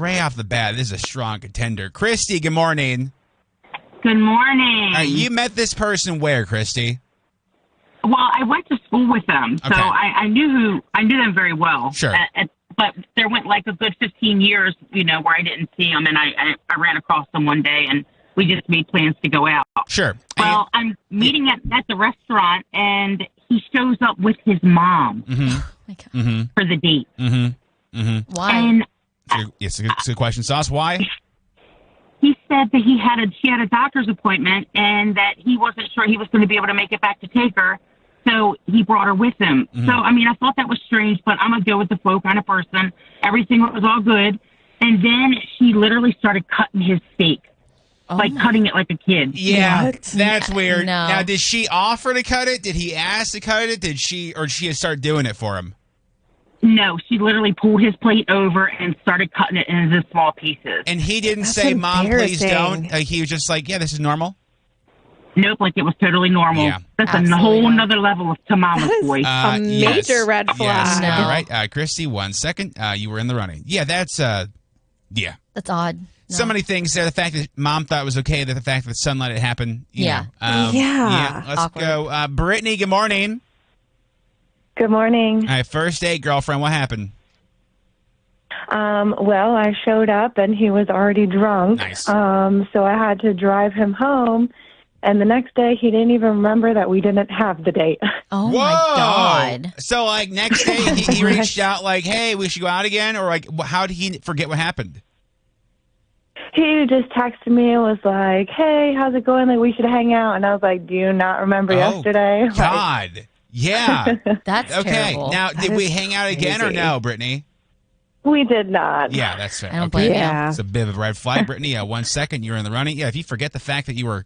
right off the bat, this is a strong contender. Christy, good morning. Good morning. You met this person where, Christy? Well, I went to school with them, so Okay. I knew them very well. Sure. But there went like a good 15 years, where I didn't see them, and I ran across them one day, and we just made plans to go out. Sure. Well, I'm meeting at the restaurant, and he shows up with his mom for the date. Why? And It's a good question, Sauce. Why? he said that she had a doctor's appointment, and that he wasn't sure he was going to be able to make it back to take her. So he brought her with him. So, I thought that was strange, but I'm a go with the flow kind of person. Everything was all good. And then she literally started cutting his steak. Cutting it like a kid. Yeah, What? that's weird. No. Now, did she offer to cut it? Did he ask to cut it? Did she start doing it for him? No, she literally pulled his plate over and started cutting it into small pieces. And he didn't That's say, Mom, please embarrassing. don't? He was just like, yeah, this is normal? Nope, like it was totally normal. Yeah. That's Absolutely a whole not. nother level of Tamama's voice. A major red Yes. flag. No. All right, Christy, 1 second. You were in the running. Yeah, that's, yeah. That's odd. No. So many things there. The fact that Mom thought it was okay, that the fact that the son let it happen. Yeah. Yeah. Let's Awkward. go. Brittany, good morning. Good morning. All right, first date, girlfriend, what happened? Well, I showed up and he was already drunk. Nice. So I had to drive him home. And the next day, he didn't even remember that we didn't have the date. Oh Whoa! my God. So, like, next day, he reached out like, hey, we should go out again? Or, like, how did he forget what happened? He just texted me and was like, hey, how's it going? Like, we should hang out. And I was like, do you not remember yesterday? Like, God. Yeah. That's Okay. terrible. Now, did we hang out again or crazy. no, Brittany? we did not. Yeah, that's fair. I don't Okay. blame you. Yeah. It's a bit of a red flag, Brittany. 1 second, you're in the running. Yeah, if you forget the fact that you were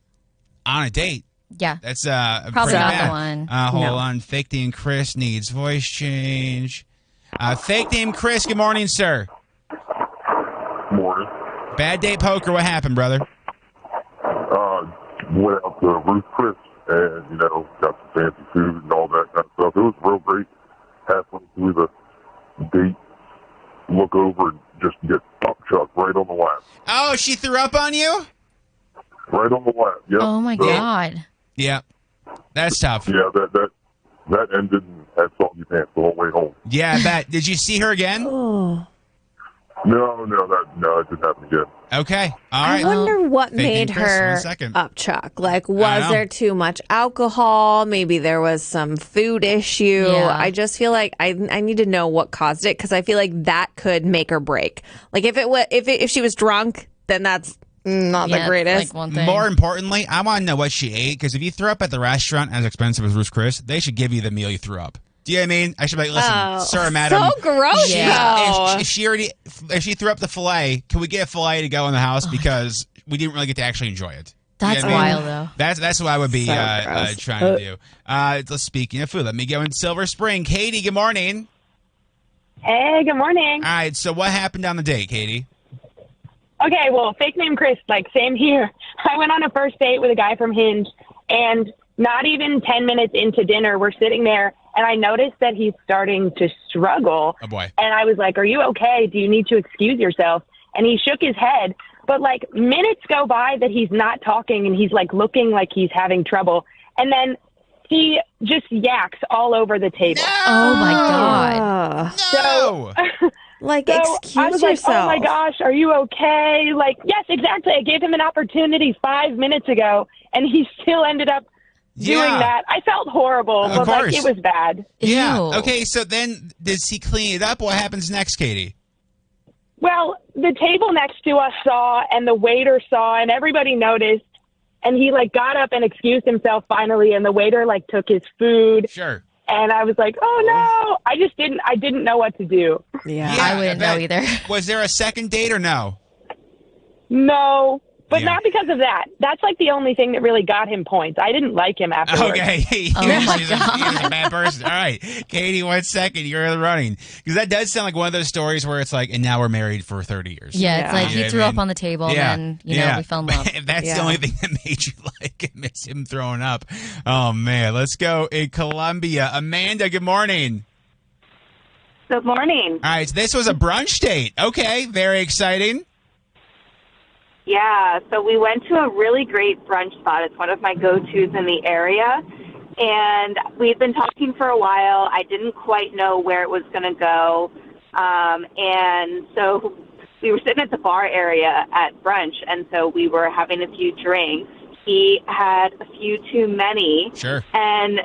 on a date, Yeah. that's Probably pretty not bad. the one. Hold No. on. Fake name Chris needs voice change. Fake name Chris, good morning, sir. Morning. Bad date poker, what happened, brother? Went out to Ruth Chris and, got some fancy food and all that kind of stuff. It was real great. Halfway through the date, look over and just get up chuck right on the lap. Oh, she threw up on you? Right on the lap. Yep. Oh my So, God. Yeah. That's tough. Yeah, that ended and had soggy pants the whole way home. Yeah, I bet. Did you see her again? Oh. No, it didn't happen again. Okay. All I right. wonder what Thinking made Chris, her 1 second. upchuck. Like, I was know. there too much alcohol? Maybe there was some food issue. Yeah. I just feel like I need to know what caused it because I feel like that could make or break. Like, if she was drunk, then that's not Yeah, the it's greatest. like one thing. More importantly, I want to know what she ate, because if you threw up at the restaurant as expensive as Ruth Chris, they should give you the meal you threw up. Do you know what I mean? I should be like, listen, Oh, sir, madam. so gross. Yeah. though. If she threw up the filet, can we get a filet to go in the house, because we didn't really get to actually enjoy it. Do you That's know what I mean? wild, though. That's what I would be So gross. trying to do. Let's speaking of food, let me go in Silver Spring. Katie, good morning. Hey, good morning. All right, so what happened on the date, Katie? Okay, well, fake name Chris, like, same here. I went on a first date with a guy from Hinge, and not even 10 minutes into dinner, we're sitting there, and I noticed that he's starting to struggle. Oh, boy. And I was like, are you okay? Do you need to excuse yourself? And he shook his head. But, like, minutes go by that he's not talking, and he's, like, looking like he's having trouble. And then he just yaks all over the table. Oh my God. No! Like, So excuse I was like, yourself. oh my gosh, are you okay? Like, yes, exactly. I gave him an opportunity 5 minutes ago, and he still ended up doing Yeah. that. I felt horrible, Of but like course. it was bad. Yeah. Ew. Okay, so then does he clean it up? What happens next, Katie? Well, the table next to us saw, and the waiter saw, and everybody noticed. And he like got up and excused himself finally, and the waiter like took his food, Sure. and I was like, oh no, I didn't know what to do. Yeah. I wouldn't know bet. either. Was there a second date or no? No. But Yeah. not because of that. That's like the only thing that really got him points. I didn't like him afterwards. Okay. Oh, my He's God. a bad person. All right. Katie, 1 second. You're in the running. Because that does sound like one of those stories where it's like, and now we're married for 30 years. Yeah, it's Yeah. like You know he what threw I up mean? on the table, Yeah. and then, we fell in love. If that's the Yeah. only thing that made you like him, it's him throwing up. Oh, man. Let's go in Columbia. Amanda, good morning. Good morning. All right, so this was a brunch date. Okay, very exciting. Yeah, so we went to a really great brunch spot. It's one of my go-tos in the area. And we've been talking for a while. I didn't quite know where it was going to go. And so we were sitting at the bar area at brunch, and so we were having a few drinks. He had a few too many. Sure. And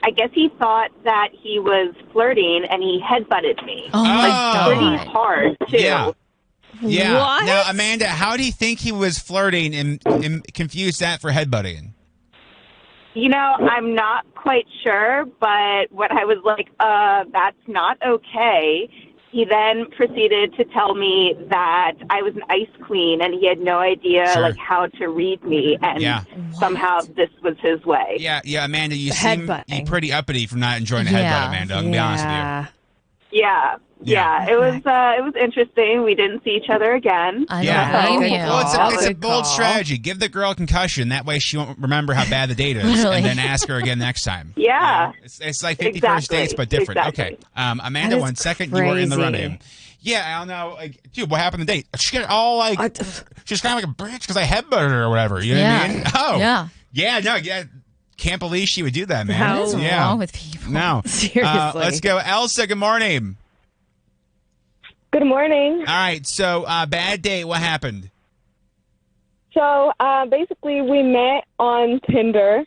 I guess he thought that he was flirting, and he headbutted me. Oh, my God. Pretty hard, too. Yeah. Yeah. What? Now, Amanda, how do you think he was flirting and confused that for headbutting? You know, I'm not quite sure, but when I was like, that's not okay, he then proceeded to tell me that I was an ice queen and he had no idea Sure. how to read me, and somehow this was his way. Yeah, Amanda, you seem pretty uppity from not enjoying a headbutt, Amanda. I'm going to be honest with you. Yeah, it was interesting. We didn't see each other again. I don't blame you. Well, it's a bold strategy. Give the girl a concussion. That way she won't remember how bad the date is, and then ask her again next time. Yeah. It's like 50 first dates, but different. Exactly. Okay. Amanda, 1 second. You were in the running. Yeah, I don't know. Like, dude, what happened the date? She got all like, she's kind of like a bitch because I headbutted her or whatever. You know what I mean? Oh. Yeah. Yeah, no, yeah. Can't believe she would do that, man. What is wrong with people? No. Seriously. Let's go. Elsa, good morning. Good morning. All right, so bad date. What happened? So basically, we met on Tinder,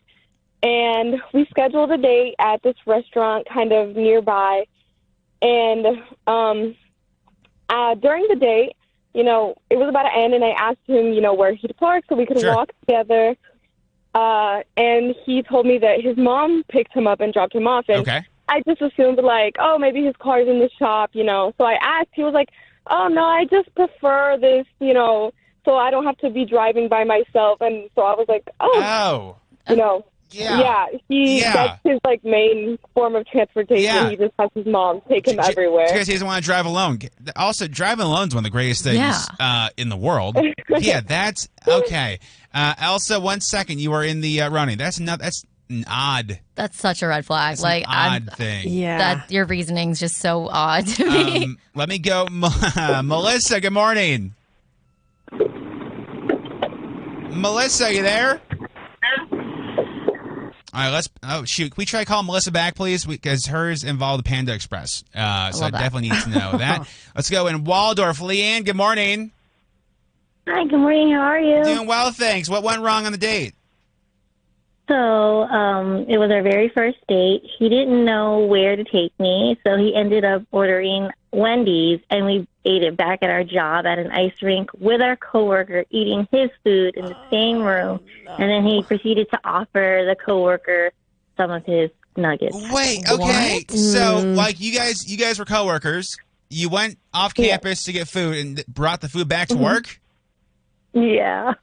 and we scheduled a date at this restaurant kind of nearby. And during the date, it was about to end, and I asked him, where he'd park so we could walk together. And he told me that his mom picked him up and dropped him off. And I just assumed, maybe his car's in the shop, So I asked. He was like, oh, no, I just prefer this, so I don't have to be driving by myself. And so I was like, that's his, main form of transportation. Yeah. He just has his mom take him everywhere. Because he doesn't want to drive alone. Also, driving alone is one of the greatest things in the world. Yeah, that's okay. Elsa, 1 second. You are in the running. That's odd. That's such a red flag. That's an odd thing. Yeah. That your reasoning's just so odd to me. Let me go. Melissa, good morning. Melissa, you there? All right, let's. Oh shoot! Can we try to call Melissa back, please? Because hers involved the Panda Express, so I definitely need to know that. Let's go in Waldorf. Leanne, good morning. Hi, good morning. How are you? Doing well, thanks. What went wrong on the date? So, it was our very first date. He didn't know where to take me, so he ended up ordering Wendy's, and we ate it back at our job at an ice rink with our coworker eating his food in the same room. And then he proceeded to offer the coworker some of his nuggets. Wait, okay. What? So, you guys were coworkers. You went off campus to get food and brought the food back to work? Yeah.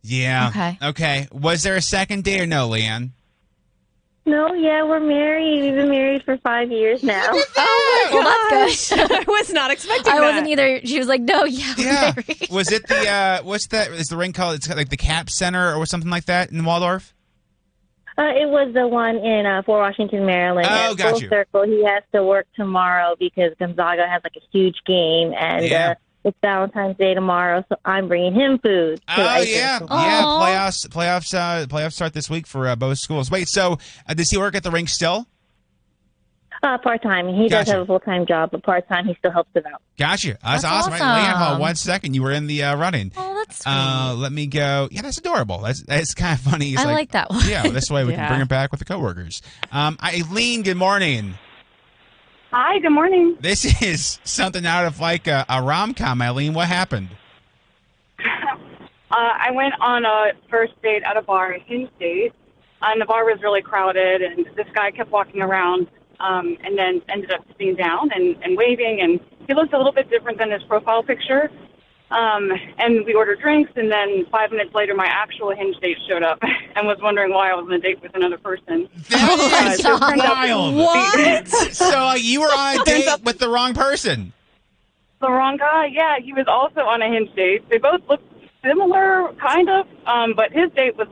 Yeah. Okay. Was there a second date or no, Leanne? No, yeah, we're married. We've been married for 5 years now. Oh, my that's good. I was not expecting that. I wasn't either. She was like, no, we're married. Was it the, what's that, is the ring called, it's like the Cap Center or something like that in Waldorf? It was the one in Fort Washington, Maryland. Oh, got Full you. Circle. He has to work tomorrow because Gonzaga has a huge game, and it's Valentine's Day tomorrow, so I'm bringing him food. Playoffs start this week for both schools. Wait, so does he work at the rink still? Part-time. He does have a full-time job, but part-time he still helps them out. Gotcha. That's awesome. Right, Leanne, hold on 1 second. You were in the running. Oh, that's sweet. Let me go. Yeah, that's adorable. That's kind of funny. I like that one. Yeah, this way we can bring it back with the coworkers. Eileen, good morning. Hi, good morning. This is something out of a rom-com, Eileen. What happened? I went on a first date at a bar, a Hinge date, and the bar was really crowded, and this guy kept walking around and then ended up sitting down and waving, and he looked a little bit different than his profile picture. And we ordered drinks, and then 5 minutes later, my actual Hinge date showed up and was wondering why I was on a date with another person. That is wild. What? So you were on a date with the wrong person? The wrong guy? Yeah, he was also on a Hinge date. They both looked similar, kind of, but his date was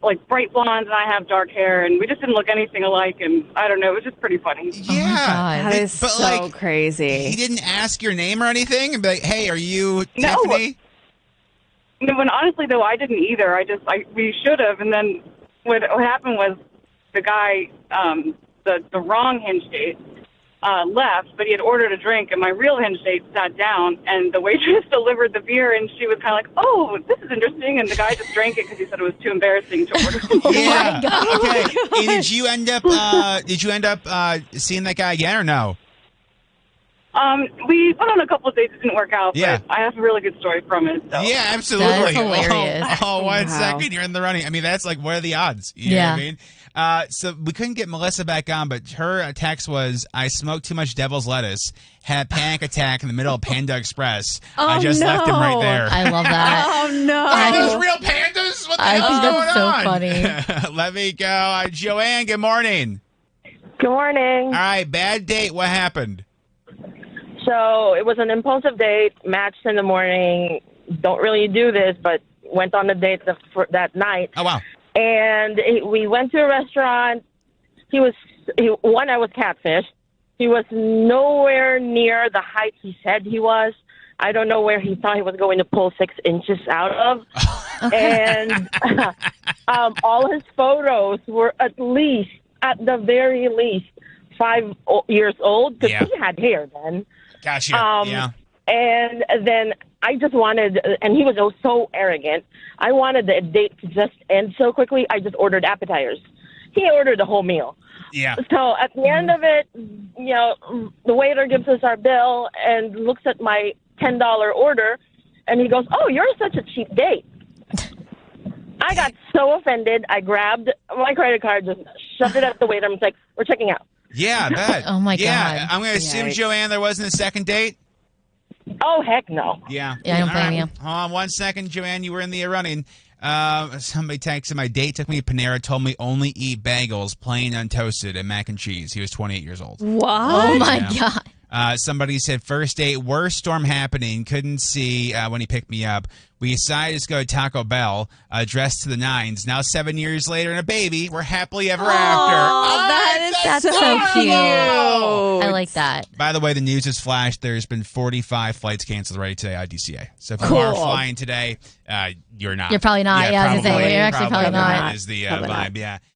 like bright blonde and I have dark hair, and we just didn't look anything alike. And I don't know, it was just pretty funny. Yeah, That is so crazy. He didn't ask your name or anything, and be like, "Hey, are you Tiffany?" No, when honestly though, I didn't either. We should have, and then what happened was the guy, the wrong hinge date, left, but he had ordered a drink, and my real hinge date sat down, and the waitress delivered the beer, and she was kind of like, "Oh, this is interesting," and the guy just drank it because he said it was too embarrassing to order. Yeah. Okay. And did you end up seeing that guy again or no? We went on a couple of dates. It didn't work out. Yeah. But I have a really good story from it. So. Yeah, absolutely. That's hilarious. Oh, 1 second, you're in the running. I mean, that's like, what are the odds? You know what I mean? So we couldn't get Melissa back on, but her text was, "I smoked too much devil's lettuce, had a panic attack in the middle of Panda Express. I just left him right there." I love that. Oh, no. Are these real pandas? What the hell is going so on? funny. Let me go. Joanne, good morning. Good morning. All right, bad date. What happened? So it was an impulsive date, matched in the morning. Don't really do this, but went on a date that night. Oh, wow. And we went to a restaurant. I was catfished. He was nowhere near the height he said he was. I don't know where he thought he was going to pull 6 inches out of. And all his photos were at the very least, 5 years old, because he had hair then. Gotcha. Yeah. And then I just wanted, and he was so arrogant, I wanted the date to just end so quickly, I just ordered appetizers. He ordered the whole meal. Yeah. So at the end of it, the waiter gives us our bill and looks at my $10 order, and he goes, "Oh, you're such a cheap date." I got so offended, I grabbed my credit card, just shoved it at the waiter, and was like, "We're checking out." Yeah, I bet. Oh, my Yeah, God. I'm going to assume, Joanne, there wasn't a second date? Oh, heck no. Yeah. Yeah, I don't blame you. Hold on 1 second, Joanne. You were in the running. Somebody texted, "My date took me to Panera, told me only eat bagels, plain untoasted, and mac and cheese." He was 28 years old. What? Oh, my God. Somebody said, "First date, worst storm happening. Couldn't see when he picked me up. We decided to go to Taco Bell, dressed to the nines. Now 7 years later and a baby. We're happily ever after." That's so cute. I like that. By the way, the news has flashed. There's been 45 flights canceled already today, IDCA. So if you are flying today, you're not. You're probably not. Yeah, I was going to say, you're actually probably not. Is the vibe, yeah.